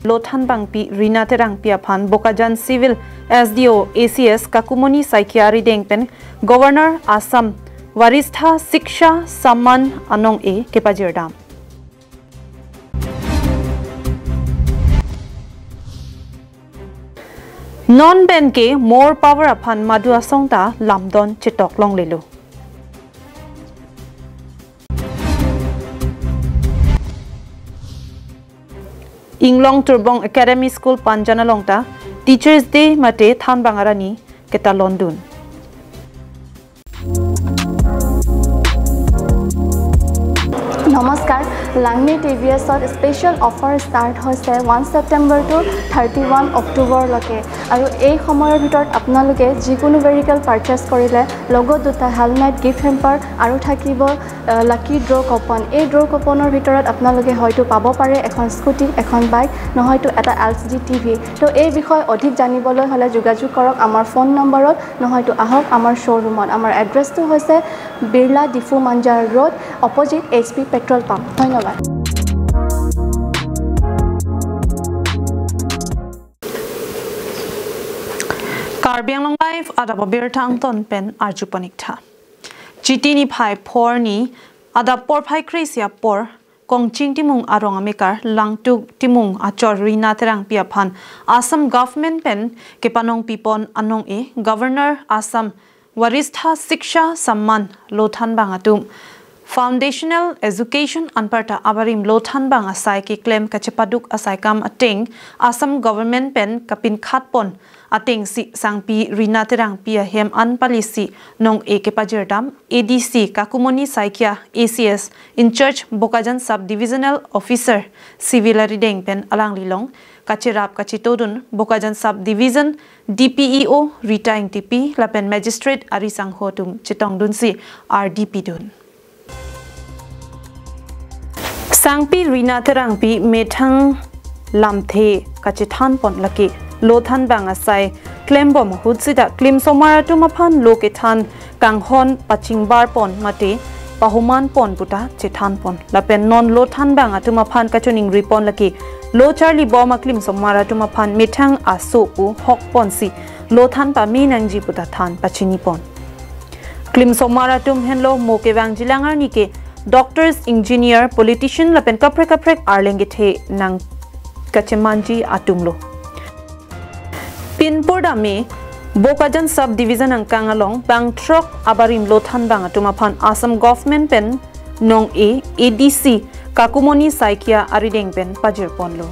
Lothan Bangpi Rina Terang Piaphan Bokajan Civil SDO ACS Kakumoni Saikiari Dengpen Governor Assam Waristha Siksha Samman Anong E Kepajirdam Non-Ben ke more power upon Madhu Asongta Lamdon Chitok Long Lelu. Anglong Turbong Academy School Panjana Longta Teachers Day Mate Than Bangarani Keta London. Namaskar, Langme TVS special offer start hoise 1 September to 31 October loke aru ei samoyar bhitor apnaloke jikono vehicle purchase korile logo duta helmet gift hamper aru thakibo lucky draw coupon ei draw couponor bhitorot apnaloke hoyto pabo pare ekhon scooty ekhon bike nohoyto eta LCD TV to ei bikhoy odhik janiboloi hole jogajog korok amar phone numberot nohoyto ahok amar showroomot amar address to hoise Birla Difu Manjar Road opposite HP Petrol Pump. ধন্যবাদ। Karbi Anglong live ada babir tang ton pen arju panikta. Jitini phai por ni ada por phai kresia por kongching timung arong amikar langtuk timung achor rina terang piaphan Assam government pen kepanong pipon anong e Governor Assam Waristha Siksha Samman Lothan Bangatum Foundational Education Anparta Abarim Lothan Bang Asai ki claim kachepaduk asai kam ating Assam government pen kapin khatpon ating si sangpi rina terang pia hem an policy nong eke pajirdam ADC Kakumoni Saikia ACS in Church Bokajan Subdivisional Officer Civil Rideng pen alang lilong Kachirap Kachitodun Bokajan Subdivision DPEO Retiring TP Lapen Magistrate Arisang Hotum Chitong Dunsi RDP Dun Sangpi Rina Terangpi Methang Lamthe Kachithan Pon Laki Lothan Bangasai Klembom Hutsida Klim Somaratu Mapan Lokethan Kanghon Pachingbar Pon Mate Pahuman Pon Puta Chithan Pon Lapen Non Lothan Bangatu Mapan Kachuning Ripon Laki Lo Charlie Boma Klim Somaratu Mapan Methang Asopu Hok Ponsi Lothan Pa Minangji Puta Than Pachini Pon Klim Somaratum Henlo Mokewang Jilangar Nike Doctors, engineer, politician lapen kaprek arlengithe nang kachemanji atumlo. Pinporda me Bokajan subdivision ang kangalong bang truck abarim Lothan bang atumapan Assam government pen nong e ADC Kakumoni Saikia arideng pen pajir ponlo.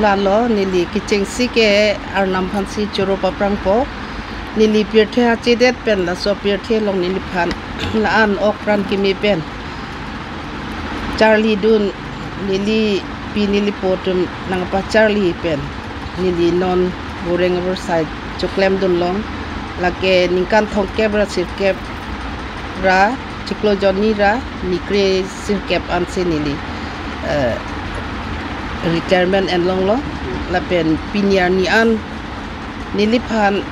Lalo nili kichengsi ke arnam phansi choro paprangpo nili pirthe hachidet pen la so pirthe long nili phan la an okran kimi pen Charlie dun nili pinili potum nang pa Charlie pen nili non boreng overside choklem dun long lake ningkan thongke bra sirkep ra chiklo joni ra nikre sirkep anse nili retirement and long lo la pen pinyar ni an nili phan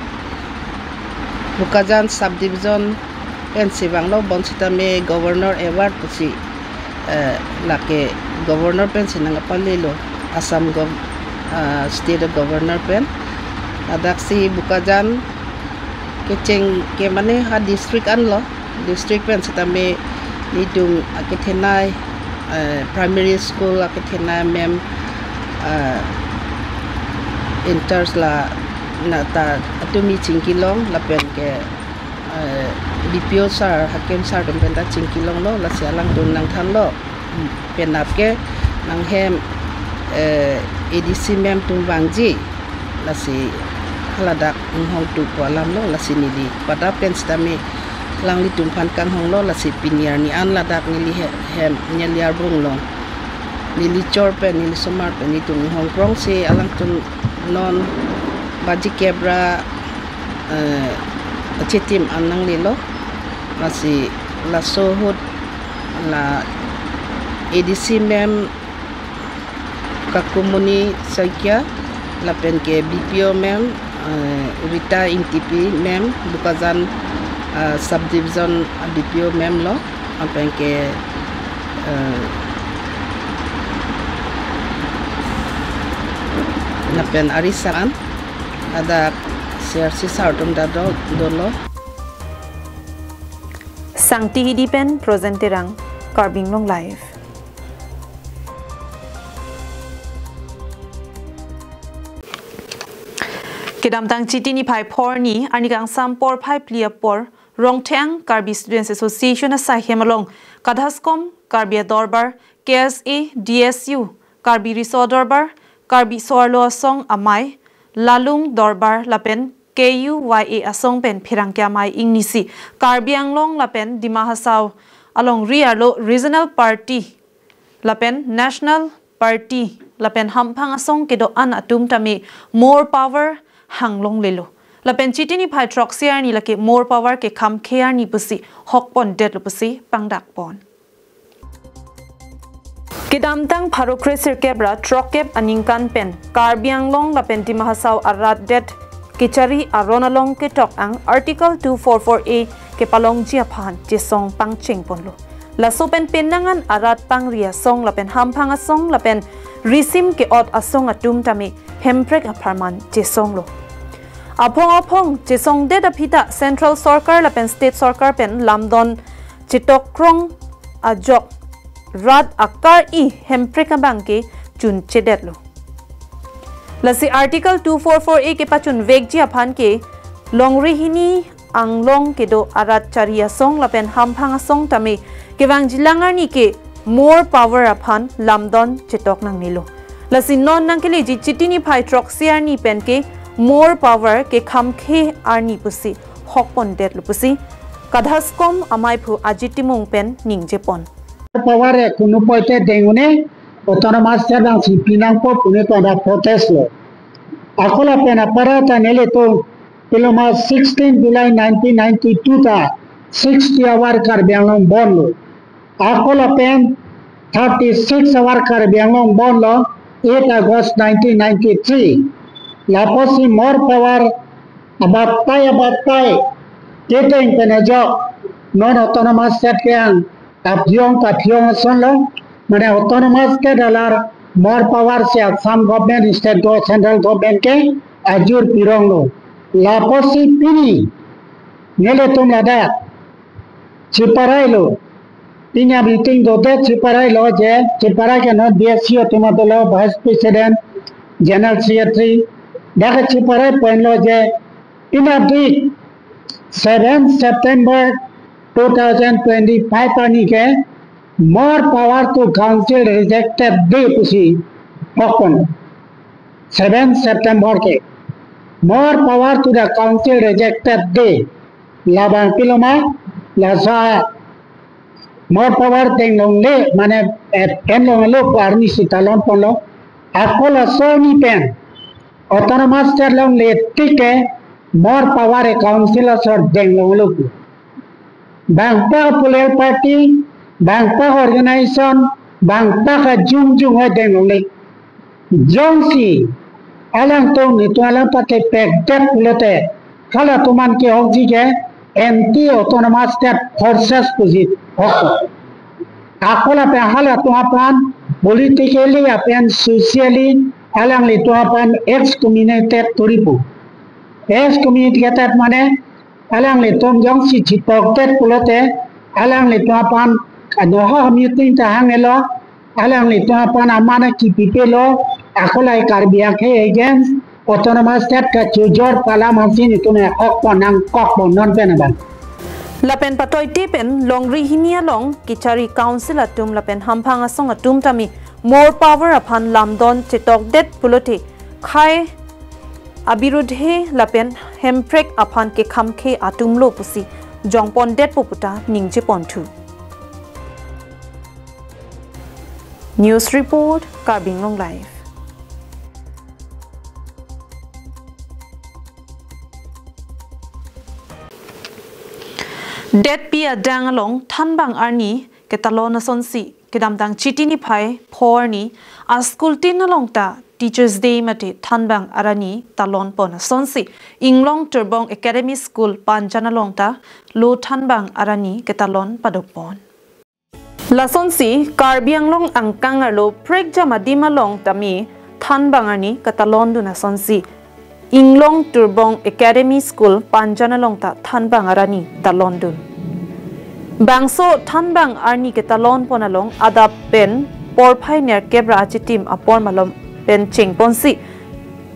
Bokajan subdivision pen sibang lo bonsita me governor award pusi lake governor pen sinang palilo Assam state governor pen adaksi Bokajan kecheng ke mane ha district an lo district pen sita me nidung akethenai primary school akethenai mem enters la nata atumi chingkilong lapen ke BPO sar hakem sar dum benda chingkilong lo la sialang dun nang than lo penap ke nang hem ADC mem tum wangji la si haladak hong tu kwalam lo la si nili pada pen stame lang li tum phan kang hong lo la si pinyar ni an ladak nili hem nyaliar bung lo nili chor pen nili somar pen ni tum hong prong se alang tum non baji kebra chitim anang lilo masih la sohut la ADC mem Kakumoni Saikia la pen ke BPO mem Rita INTP mem Bokajan subdivision BPO mem lo apen ke lapen arisan ada CRC sartum da dolo Sangti hidipen presenterang Karbi Anglong live. Kedam tang chiti ni pai por ni anigang sampor pai plia por rongthang Karbi Students Association asai hemalong kadhaskom Karbi Dorbar KSA DSU Karbi Riso Dorbar Karbi Sorlo Asong Amai Lalung Dorbar Lapen KUYA Asong Pen Phirangkya Mai Ingnisi Karbi Anglong Lapen Dimahasaw along Rialo Regional Party Lapen National Party Lapen Hampang Asong Kedo An Atum Tami More Power Hanglong Lelo Lapen chiti ni phai troxiar ni lake more power ke kham khear ni pusi hokpon det pusi pangdak pon Kedam tang pharokresir kebra trokep aningkan pen Karbi Anglong lapen Dimahasaw arat det Kichari aronalong ke tok ang Article 244A ke palong jia phan jesong pangching ponlo la sopen penangan arat pangria song lapen hampang asong lapen risim ke ot asong atum tami hemprek aparman jesong lo apong jesong de dapita central sarkar lapen state sarkar pen lamdon chitokrong ajok rad akar I hemprek bangke chun chedet lo Lasi Article 244A ke pachun vegji aphan ke longri hini anglong ke do arat charia song lapen hampang song tame kewang jilangar ni ke more power aphan lamdon chetok nang nilo lasi non nang kele ji chiti ni phai troxiar ni pen ke more power ke khamkhe arni pusi hokpon det lupusi kadhaskom amai phu ajitimung pen ningjepon power e kunu poite dengune autonomous sedang si pinang po pune to ada protest lo akola pena parata nele to piloma 16 July 1992 ta 60 hour Karbi Anglong bon lo akola pen 36 hour Karbi Anglong bon lo 8 August 1993 laposi more power abatai keteng penajo non autonomous set yang apyong son lo mane autonomous ke dalar more power se some government state go central government ke ajur pirong lo laposi pini nele tum lada chiparai lo pinya meeting do de chiparai lo je chiparai ke no DSU tumadolo vice president general secretary daga chiparai point lo je ina di 7 September 2025 ani ke more power to council rejected day pusi hokon 7 September ke more power to the council rejected day labang piloma lasa more power teng long le mane en long lo parni sitalon polo akola soni pen autonomous state long le tike more power e council sor deng long lo bangpa political party bangpa organization bangpa ka jung ho deng long le jongsi alang tong ni to alang pate pek det pulote khala tuman ke hokji ke anti autonomous state forces pusit hok akola pe hala to apan politically apan socially alang le to apan excommunicated toripu excommunicated mane alang le tom jongsi chitok det pulote alang le to apan adoha meeting ta hangelo alang le to apan amana ki pipelo akola Karbi akhe against autonomous state ka chujor pala masin itu ne ok nang kok non penaban Lapen patoi tepen longri hinia long kichari council atum lapen hampang asong atum tami more power upon lamdon chetok det pulote khai abirudhe lapen hemprek upon ke khamkhe atum lo pusi jongpon det poputa ningje pontu News report Karbi Anglong live Det pia dangalong thanbang arni ketalona sonsi kedam dang chitini phai phorni a school tin along ta teachers day mate thanbang arani talon pon sonsi inglong turbong academy school panjana long ta lo thanbang arani ketalon padopon la sonsi Karbi Anglong angkang arlo prek jama dimalong tami than bangarni katalon duna sonsi Anglong Turbong Academy School Panjanalong ta than bangarani talon dun bangso than bang arni ke talon ponalong ada pen por phai ner kebra achitim apor malom pen ching ponsi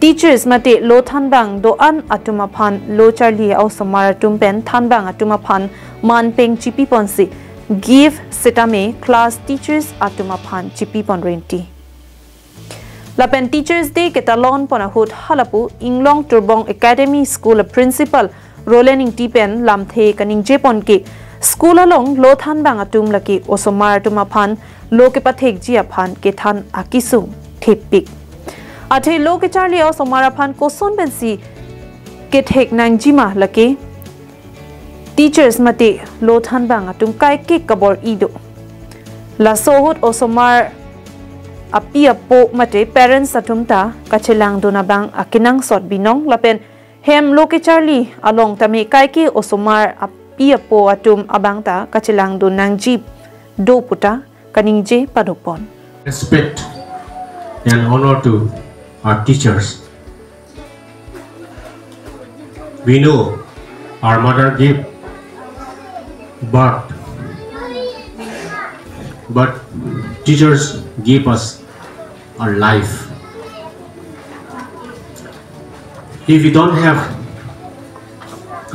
teachers mate lo than bang do an atuma phan lo charli au samara tum pen than bang atuma phan man peng chipi ponsi give sitame class teachers atuma phan chipi pon renti lapen teachers day ke talon pona hut halapu Anglong Turbong Academy School principal rolening tipen lamthe kaning jepon ke school along lo than bang atum laki osomar tuma phan lo ke pathek ji aphan ke than akisung thepik athe lo ke charli osomar phan koson bensi ke thek nang jima laki teachers mate lo than bang atum kai ke kabor ido la sohut osomar api apo mate parents atumta kachelang dona bang akinang sot binong lapen hem lo ke charli along tame kai ke osomar Pia po atum abangta kachilang do nang jeep do puta kaningje padupon. Respect and honor to our teachers. We know our mother gave birth, but teachers give us our life. If we don't have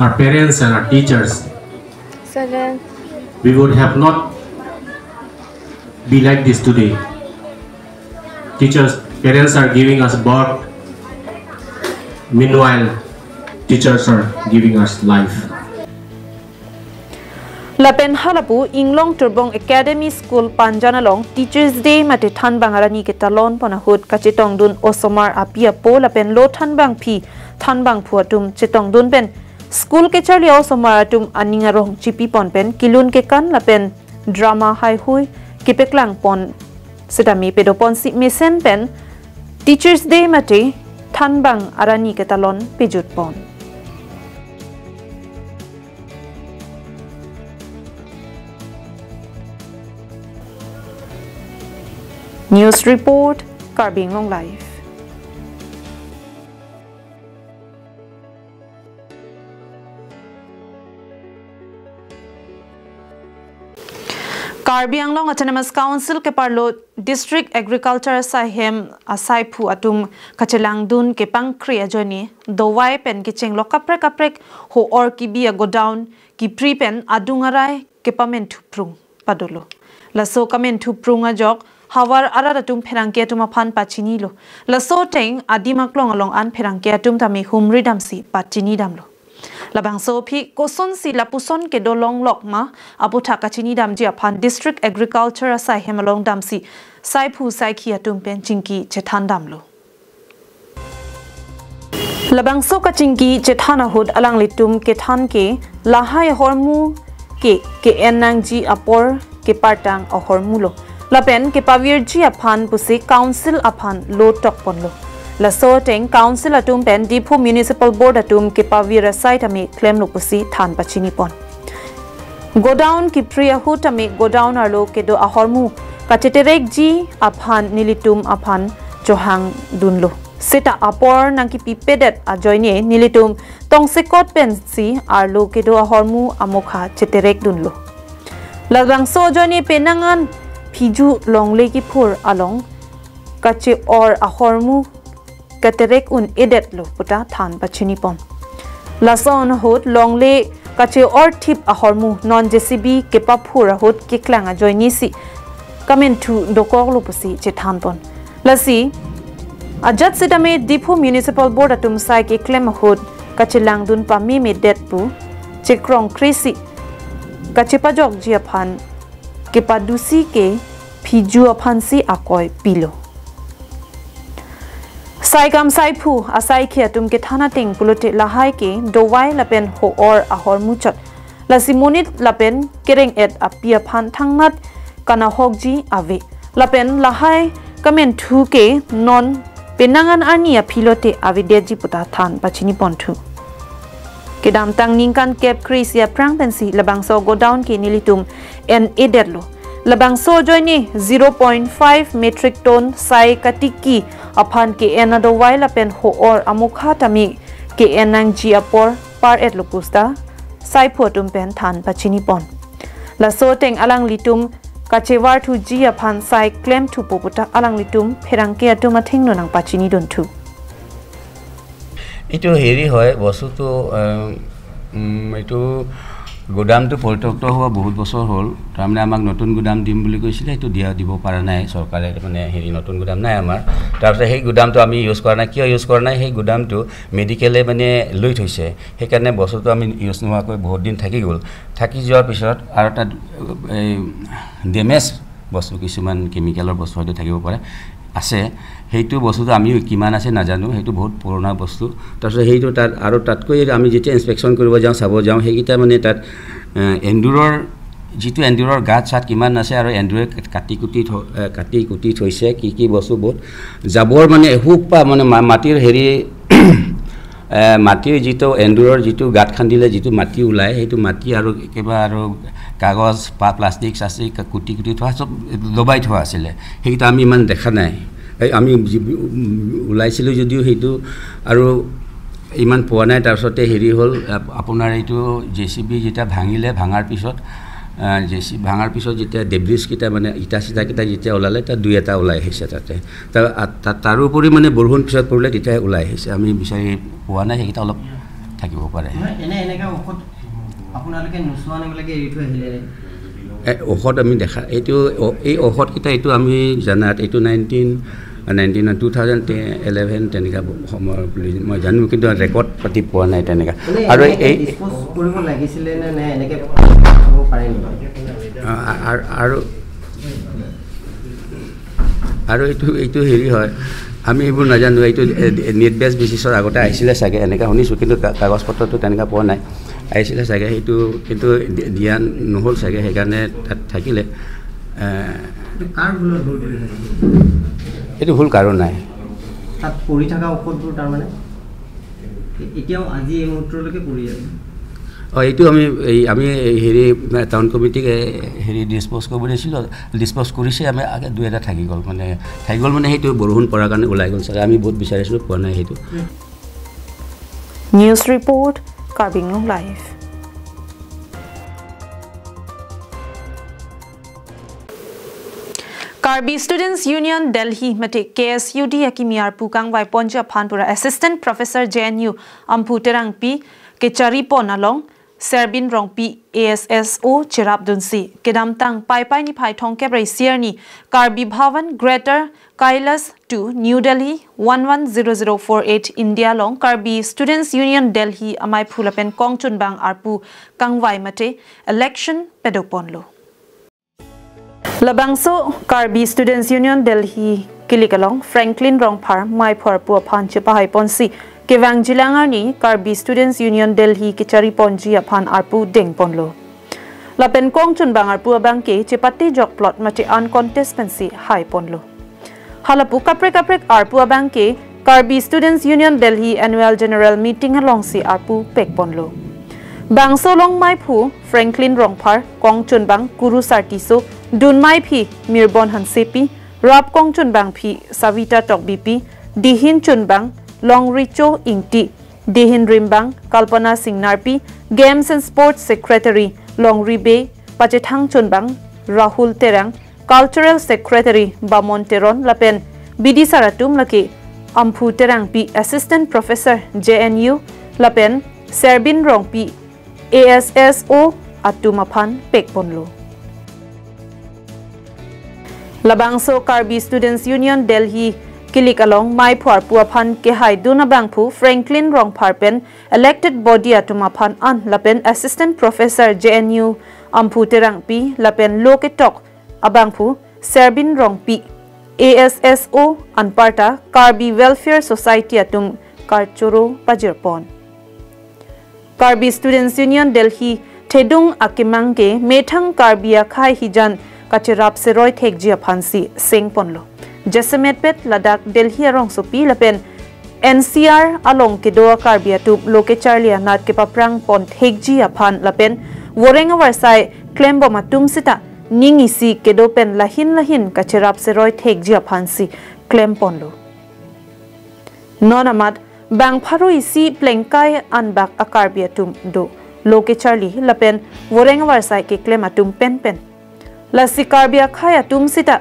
our parents and our teachers, we would have not be like this today. Parents are giving us birth, meanwhile teachers are giving us life. Lapen halapu Anglong Turbong Academy School Panjanalong Teachers Day mate than bangarani ke talon ponahut kachitong dun osomar apia po lapen lo than bang phi than bang phuatum chitong dun pen School ke charli osomar atum aningarong chipi pon pen kilun ke kan lapen drama hai hui kipeklang pon sidami pedopon si mesen pen Teachers Day mate than bang arani ke talon pejut pon News Report, Karbi Anglong Live. Karbi Anglong Autonomous Council ke parlo District Agriculture Sahem asai phu atum kachelang dun ke pangkri ajoni dowai pen ke cheng kaprek ho or ki bia go down ki pre pen adungarai ke pamen thuprung padolo laso kamen thuprung ajok Hawar aradatum perangkia tuma pan pachini lo. Laso teng adimaklong along an perangkia tum tami humri damsi pachini damlo. Labang so pi koson si lapuson ke dolong lokma abu takachini damji apan District Agriculture asai hemalong damsi sai pu sai kia tum pen chinki chetan damlo. Labang so ka chinki chetana hud alang litum ke than ke lahai hormu ke enangji apor ke partang o hormulo. Lapen ke pavirji aphan pusi council aphan lo tok ponlo. La so teng council atum pen Dipu Municipal Board atum ke pavira site ame claim lo pusi than pachini pon. Go down ki priya hut ame go down arlo ke do ahormu kacheterek ji aphan nilitum aphan johang dunlo. Seta apor nang ki pipedet ajoine nilitum tong sekot pen si arlo ke do ahormu amokha cheterek dunlo. Lagang so joni penangan Piju long legi pur along kache or ahormu katerek un edet lo puta than pachini pon lason hot long le kache or tip ahormu non JCB ke papura hot ke klanga joini si kamen tu dokor lo pusi che than pon lasi ajat sidame Dipu Municipal Board atum sai ke claim hot kache langdun pa mi me det pu che krong krisi kache pajok ji aphan ke padusi ke piju aphansi akoy pilo saigam saipu asai khia tum ke thana ting pulote lahai ke dowai lapen ho or ahor muchat lasimonit lapen kereng et apia phan thangnat kana hokji ave lapen lahai kamen thu ke non penangan ania philote ave deji puta than pachini ponthu kedam tang ningkan kep krisia prang pensi labang so go down ke nilitum en ederlo labang so joini 0.5 metric ton sai katiki aphan ke enado waila pen ho or amukha tami ke enang ji apor par et lupusta sai photum pen than pachini pon la so teng alang litum kachewar thu ji aphan sai claim thu poputa alang litum pherang ke atuma thingno nang pachini don thu itu heri hoy বস্তুটো এইটো গোদামটো পৰিত্যক্ত হোৱা বহুত বছৰ হ'ল তাৰমানে আমাক নতুন গোদাম দিম বুলি কৈছিলে এইটো দিব পৰা নাই চৰকাৰে মানে হেৰি নতুন গোদাম নাই আমাৰ তাৰপিছত সেই গোদামটো আমি ইউজ কৰা নাই কিয় ইউজ কৰা নাই সেই গোদামটো মেডিকেলে মানে লৈ থৈছে সেইকাৰণে বস্তুটো আমি ইউজ নোহোৱাকৈ বহুত দিন থাকি গ'ল থাকি যোৱাৰ পিছত আৰু এটা ডেমেজ বস্তু কিছুমান কেমিকেলৰ বস্তু হয়তো থাকিব পাৰে আছে সেইটো বস্তুটো আমি কিমান আছে নাজানো সেইটো বহুত পুৰণা বস্তু তাৰপিছত সেইটো তাত আৰু তাতকৈ আমি যেতিয়া ইনস্পেকশ্যন কৰিব যাওঁ চাব যাওঁ সেইকেইটা মানে তাত এণ্ডুৰৰ যিটো এণ্ডুৰৰ গাত চাত কিমান আছে আৰু এণ্ডুৰে কাটি কুটি থৈছে কি বস্তু বহুত জাবৰ মানে হুক পা মানে মাটিৰ হেৰি মাটিৰ যিটো এণ্ডুৰৰ যিটো গাত খান্দিলে যিটো মাটি ওলায় সেইটো মাটি আৰু কিবা আৰু কাগজ বা প্লাষ্টিক চাষ্টিক কুটি থোৱা চব দবাই থোৱা আছিলে সেইকেইটা আমি ইমান দেখা নাই আমি ওলাইছিলোঁ যদিও সেইটো আৰু ইমান পোৱা নাই তাৰপিছতে হেৰি হ'ল আপোনাৰ এইটো জেচিবি যেতিয়া ভাঙাৰ পিছত ভাঙাৰ পিছত যেতিয়া ডেব্ৰিজকেইটা মানে ইটা চিটাকেইটা যেতিয়া ওলালে তাত দুই এটা ওলাই আহিছে তাতে তাৰোপৰি মানে বৰষুণ পিছত পৰিলে তেতিয়া ওলাই আহিছে আমি বিচাৰি পোৱা নাই সেইকেইটা অলপ থাকিব পাৰে ঔষধ আমি দেখা এইটো এই ঔষধকেইটা এইটো আমি জানাত এইটো 2011 তেনেকুৱা সময়ৰ বুলি মই জানো কিন্তু ৰেকৰ্ড পাতি পোৱা নাই তেনেকুৱা আৰু এই কৰিব লাগিছিলে নে এনেকৈ হ'ব পাৰে আৰু এইটো হেৰি হয় আমি এইবোৰ নাজানো এইটো নেট বেছ বেচিছৰ আগতে আহিছিলে চাগে এনেকৈ শুনিছোঁ কিন্তু কাগজ পত্ৰটো তেনেকুৱা পোৱা নাই আহিছিলে চাগে সেইটো কিন্তু দিয়া নহ'ল চাগে সেইকাৰণে তাত থাকিলে এইটো ভুল কাৰণ নাই তাত পৰি থকা ঔষধবোৰ তাৰমানে এতিয়াও আজি এই মুহূৰ্তলৈকে পৰি আছে এইটো আমি হেৰি টাউন কমিটিক হেৰি ডিছপ'জ কৰিব দিছিলোঁ ডিছপ'জ কৰিছে আমি আগে দুই এটা থাকি গ'ল মানে সেইটো বৰষুণ পৰাৰ কাৰণে ওলাই গ'ল চাগে আমি বহুত বিচাৰিছিলোঁ পোৱা নাই সেইটো news report Karbi Anglong live Karbi Students Union Delhi mate KSUD akimiar pukang vai ponja phanpura Assistant Professor JNU Amputerang P Kechari Ponalong Serbin Rong P ASSO Chirap Dunsi Kedamtang Pai ni Pai Thongkebre Sierni Karbi Bhavan Greater Kailas 2 New Delhi 110048 India Long Karbi Students Union Delhi amai phulapen Kongchun Bang Arpu Kangwai mate election pedoponlo Labangso Karbi Students Union Delhi Kilikalong Franklin Rongphar Mai Phorpu Aphan Chipahai Ponsi Kewang Jilangarni Karbi Students Union Delhi Kichari Ponji Aphan Arpu Deng Ponlo Lapen Kongchun Bang Arpu Abangke Chipati Jok Plot Mati Uncontespancy Hai Ponlo Halapu Kaprek Arpu Abangke Karbi Students Union Delhi Annual General Meeting along si Arpu Pek Ponlo Bangso Long Mai Phu Franklin Rongphar Kongchun Bang Kuru Sartiso Dun Mai Phi Mirbon Hansepi Rap Kongchun Bang Phi Savita Tok BP Dihin Chun Bang Long Richo Ingti Dihin Rimbang Kalpana Singh Narpi Games and Sports Secretary Long Ribe Pachethang Chun Bang Rahul Terang Cultural Secretary Bamon Teron Lapen Bidi Saratum Lake Amphu Terang P Assistant Professor JNU Lapen Serbin Rong P ASSO Atumaphan Pekponlo Labangso Karbi Students Union Delhi Kilikalong Mai Phorpu Aphan Kehai Dunabangphu Franklin Rongpharpen elected body Atumaphan An Lapen Assistant Professor JNU Amphu Terangpi Lapen Loketok Abangphu Serbin Rongpi ASSO Anparta Karbi Welfare Society Atum Karchoro Pajirpon Karbi Students Union Delhi Thedung Akimangke Methang Karbia Khai Hijan Kachirap Seroi Thekjia Phansi Sing Ponlo Jesemet Pet Ladakh Delhi Arong Sopi Lapen NCR Along Kedoa Karbia Tu Loke Charlia Nat Kepaprang Pon Thekjia Phan Lapen Worenga Warsai Klembo Matum Sita ning isi kedo pen lahin kachirap seroi thek jia phansi claim ponlo non amat bang pharu isi plengkai anbak akarbi atum do loke charlie lapen woreng warsai ke claim atum pen la Karbi akhaya tum sita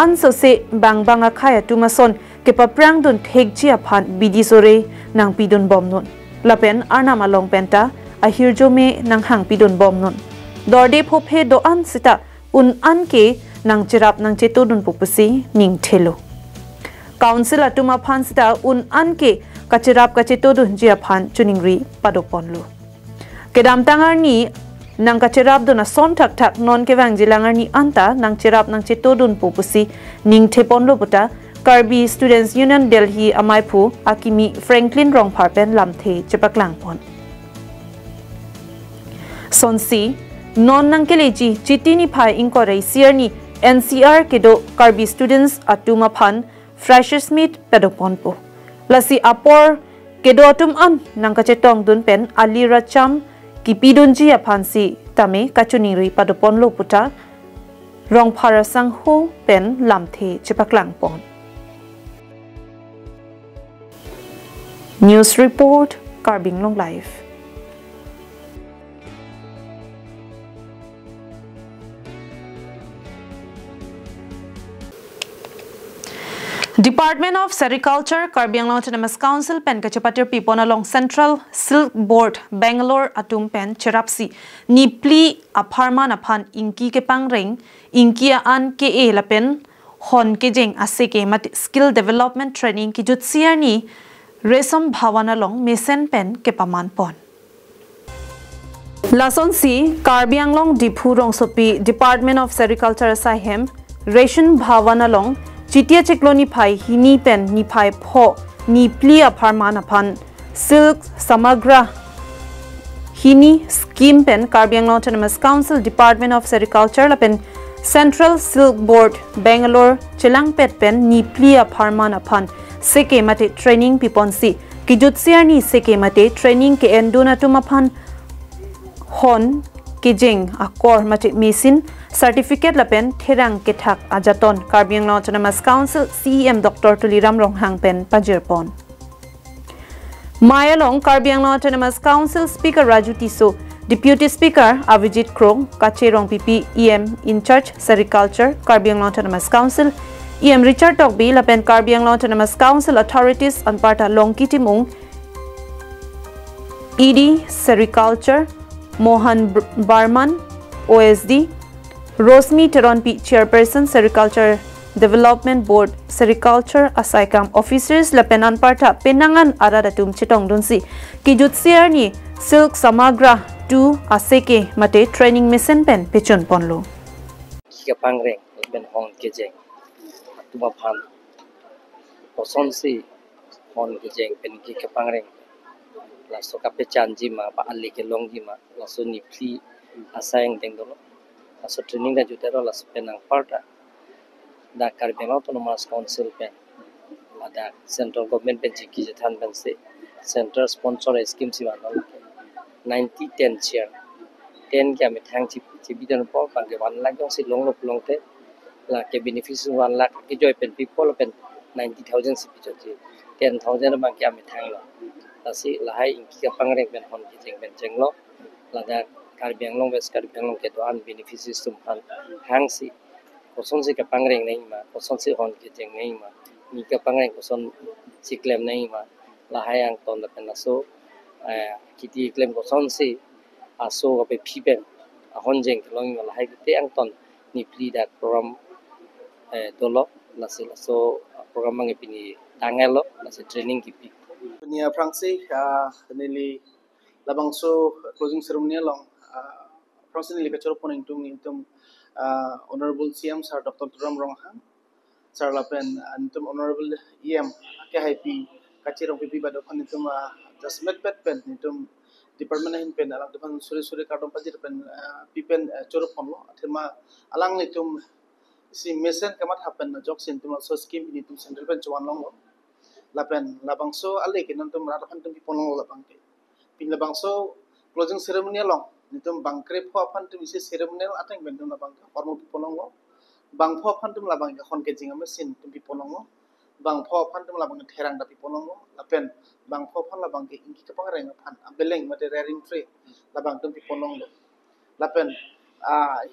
anso se bang akhaya tumason ke paprang dun thek jia phan bidi sore nang pidun bom non lapen arnam along penta ahirjo me nang hang pidun bom non dorde phophe do an sita un an ke nang chirap nang cheto dun pupusi ning thelo council atuma phan sita un an ke kachirap kacheto dun jia phan chuningri padoponlo kedam tangar ni nang kachirap dun son thak non ke wang jilangar ni anta nang chirap nang cheto dun pupusi ning theponlo puta Karbi Students Union Delhi Amaipu Akimi Franklin Rong Parpen Lamthe Chepaklang Pon Sonsi non nang keleji chitini phai inkorei sierni NCR kedo Karbi Students Atuma Phan Freshers Meet Pedoponpo lasi apor kedo atum an nang kachetong dun pen alira cham kipidunji aphansi tame kachuniri padopon lo puta rong parasang ho pen lamthe Chepaklang Pon News Report, Karbi Anglong Live. Department of Sericulture, Karbi Anglong Autonomous Council, Pen Kachapatir Pipon along Central Silk Board, Bangalore, Atum Pen, Cherapsi, Nipli, Aparman upon Inki Kepang Ring, Inkia An Ke Lapen, Hon Kejing, Aseke, Mat Skill Development Training, Kijutsiani. Resom Bhawana Long Mesen Pen Kepaman Pon. Lason si Karbi Anglong Diphu Rong Sopi Department of Sericulture Sahem Ration Bhawana Long Chitia Chikloni Pai Hini Pen Ni Pai Pho Ni Plia Parmanapan Silk Samagra Hini Scheme Pen Karbi Anglong Autonomous Council Department of Sericulture Lapen Central Silk Board Bangalore Chelangpet Pen Ni Plia Parmanapan Seke mate training piponsi kijutsiarni seke mate training ke enduna tumaphan hon kijing akor mate mesin certificate lapen therang kethak ajaton Karbi Anglong Autonomous Council CEM Dr. Tuliram Ronghang pen pajirpon Mayalong Karbi Anglong Autonomous Council Speaker Raju Tiso Deputy Speaker Avijit Krong Kacherong PP EM in charge Sericulture Karbi Anglong Autonomous Council EM Richard Tokbi Lapen Karbi Anglong Autonomous Council authorities on Parta Longkitimung ED Sericulture Mohan Barman OSD Rosmi Teronpi Chairperson Sericulture Development Board Sericulture Asaikam Officers Lapen on Parta Penangan Aradatum Chitong Dunsi Kijutsiarni Silk Samagra 2 Aseke Mate Training Mission Pen Pichun Ponlo Kipangring Ben Hong Kijeng Tumapan Posonsi Hon Kijeng Pen Kipangring La Soka Pechan Jima Ba Ali Kelong Jima La Suni Pli Asayang Dengdolo La So Training da Jutero La Penang Parta Da Karbi Anglong Autonomous Council Pen La Da Central Government Pen Jiki Jathan Pen Se Center Sponsor Scheme Siwa 90-10 share 10 kya में थैंक चिबिदन पो पांगे 1 लाख जों से लोंग लोंगते ला के बेनिफिशियरी 1 लाख के जो pen people pen 90,000 से पिचो जी 10,000 बांग क्या में थैंग लो तसी लाहाई इनकी का पंगरेंग पेन होन की जेंग लो लादा Karbi Anglong west Karbi Anglong के दोआन बेनिफिशियरी सुमफान हैंग सी कोसन से का पंगरेंग नहीं मा कोसन से होन की जेंग नहीं मा नी का पंगरेंग कोसन सिक्लेम नहीं मा लाहाई अंग तोन पेन सो किती क्लेम कोसन से aso kape piben honjeng long la hai te ang ton ni pli da program dolo la se so program mang pini tangelo la se training ki pi dunia frangsi nili labang so closing ceremony long frangsi nili kachor pon intum honorable CM sir Dr. Turam Ronghang sir lapen antum honorable EM ke hai pi kachirong pi ba do intum just met pen intum Department hin pen alang depan suri kadong pajir pen pipen choro ponlo athema alang ni tum si mesen kamat happen jok sin tum so scheme ni tum central pen chuan long lapen labang so ale kin tum rat han tum ponlo labang ke pin labang so closing ceremony long nitum bangkre pho phantum isi ceremonial ateng bentum la bang formal piponongo bang pho phantum la bang hon ke jinga mesin tum piponongo bang pho phantum la bang therang da piponongo lapen bang pho phan la bang ke inki kapang reng phan abeleng mate raring tree la bang tum piponongo lapen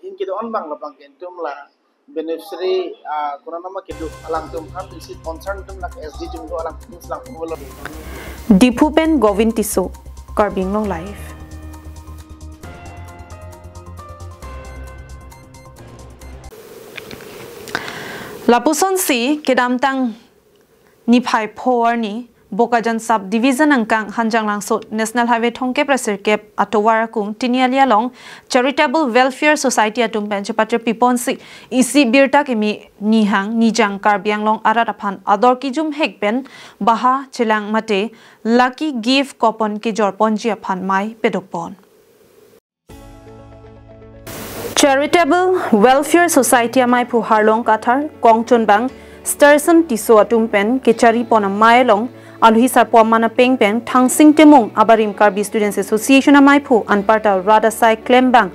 hinki do on bang la bang kentum la beneficiary kuna nama kidu alang tum phan isi concern tum la SD tum do alang tum lang polo Dipupen Govin Tiso Karbi Anglong Live. Lapuson si kedamtang ni phai phor ni Bokajan Subdivision angkang Hanjang Langsut National Highway Thongkep Resirkep Atowar kung Tinialia Long Charitable Welfare Society atum penchapatre piponsi isi birta kemi nihang nijang Karbi Anglong ararapan ador kijum hekben baha chilang mate lucky gift coupon ki jorponji aphan mai pedopon. Charitable Welfare Society amai pu harlong kathar kongchon bang Starson Tiso atum pen kichari pona mai long Aluhi sarpo mana peng peng thang sing temung abarim Karbi Students Association amaipu anparta radasai klembang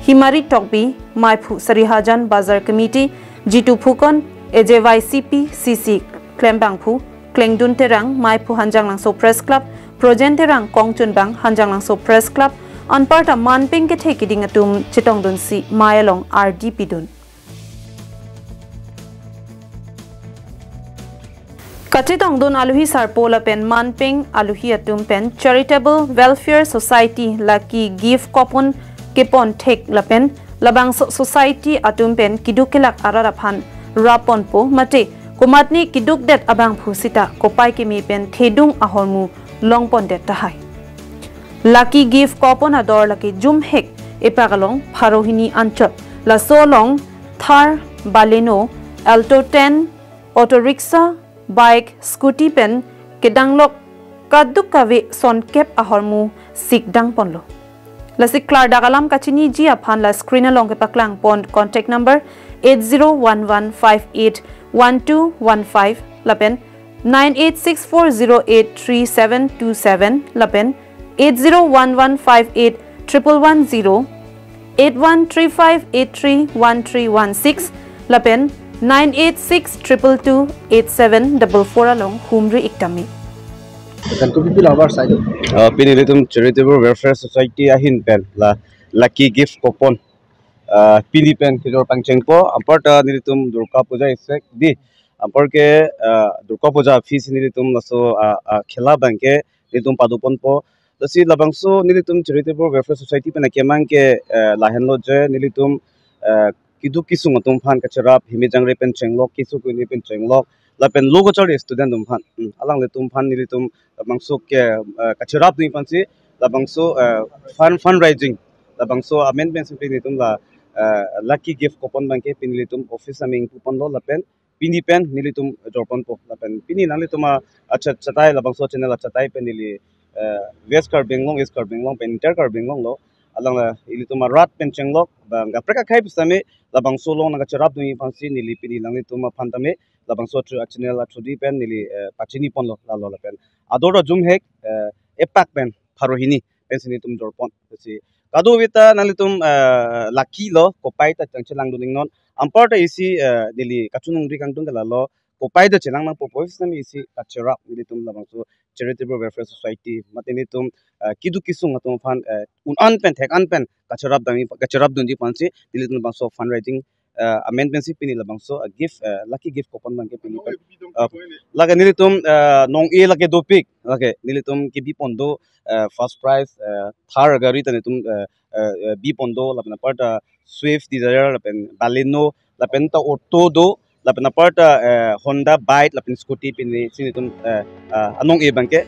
himari tokbi maipu sarihajan bazar committee jitu phukon AJYCP CC klembang pu klengdun terang maipu hanjang langso press club projen terang kongchun bang hanjang langso press club anparta manpeng ke thekiding atum chitongdun si mayalong RDP dun Kachitong dun aluhi sarpola pen manping aluhi atum pen Charitable Welfare Society lucky gift coupon kepon thek lapen labang society atum pen kidukilak araraphan rapon po mate kumatni kiduk det abang phusita kopai kemi pen thedung ahormu longpon det tahai lucky gift coupon ador laki jum hek epagalong pharohini anchot la solong Thar Baleno Alto 10 auto rickshaw bike scooty pen kedanglok kaduk kawe son kep ahormu sikdang ponlo lasik klar dagalam kachini ji aphan la screen along ke paklang pond contact number 8011581215 lapen 9864083727 lapen 8011581110 8135831316 lapen 9862228744 along Humri Iktami. Dan ko pipil our side. Pinilitum Charitable Welfare Society ahin pen la lucky gift coupon. Pili pen kidor pangchengpo amparta nilitum Durga Puja isek di amparke Durga Puja fees nilitum laso khela banke nilitum padupon po lasi labangso nilitum Charitable Welfare Society pen kemang ke lahenlo je nilitum kidu kisung atum phan kacharap himijang repen chenglok kisu kuni pen chenglok lapen logo chari student um phan alang le tum phan nilitum labangso ke kacharap ni pansi labangso fundraising labangso amendment pe nitum la lucky gift coupon banke pinilitum office aming coupon lo lapen pini pen nilitum jorpon po lapen pini nalitum acha chatai labangso channel chatai pen nili West Karbi Anglong East Karbi Anglong pen Inter Karbi Anglong lo alang la ilitum rat pen chenglok bang apreka khai pisame labang solo naga charap dui pansi nili pini langni tuma phantame labang so channel chudi pen nili pachini pon lo la lo pen adora jum hek epak pen pharohini pensini tum jorpon si kadu vita nalitum lucky lo kopai ta changchelang duning non amparta isi nili kachunung ri kangtung la lo kopai da chelang nang popos nami isi charap nili tum labang so Charitable Welfare Society matini tum kidu kisung atum fan unan pen thek an pen kacharap dundi pansi nili tum bangso fundraising amendment si pini labangso gift lucky gift coupon bangke pini laga nili tum nong e lage do pick lage nili tum ki bi pondo first prize Thar gari tane tum bi pondo lapna parta Swift Desire lapen Baleno lapen ta auto do lapen parta Honda bike lapen scooty pini sini tum anong e bangke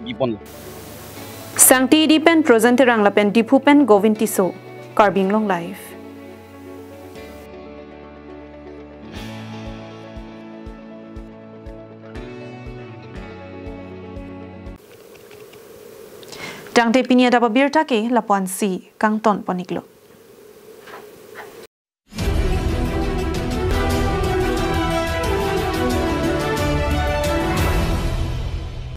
bi pon Sangti di pen presenter ang lapen dipupen Govin Tiso Karbi Anglong Live. Dang te pinia da babir take lapuan si kang ton poniklo.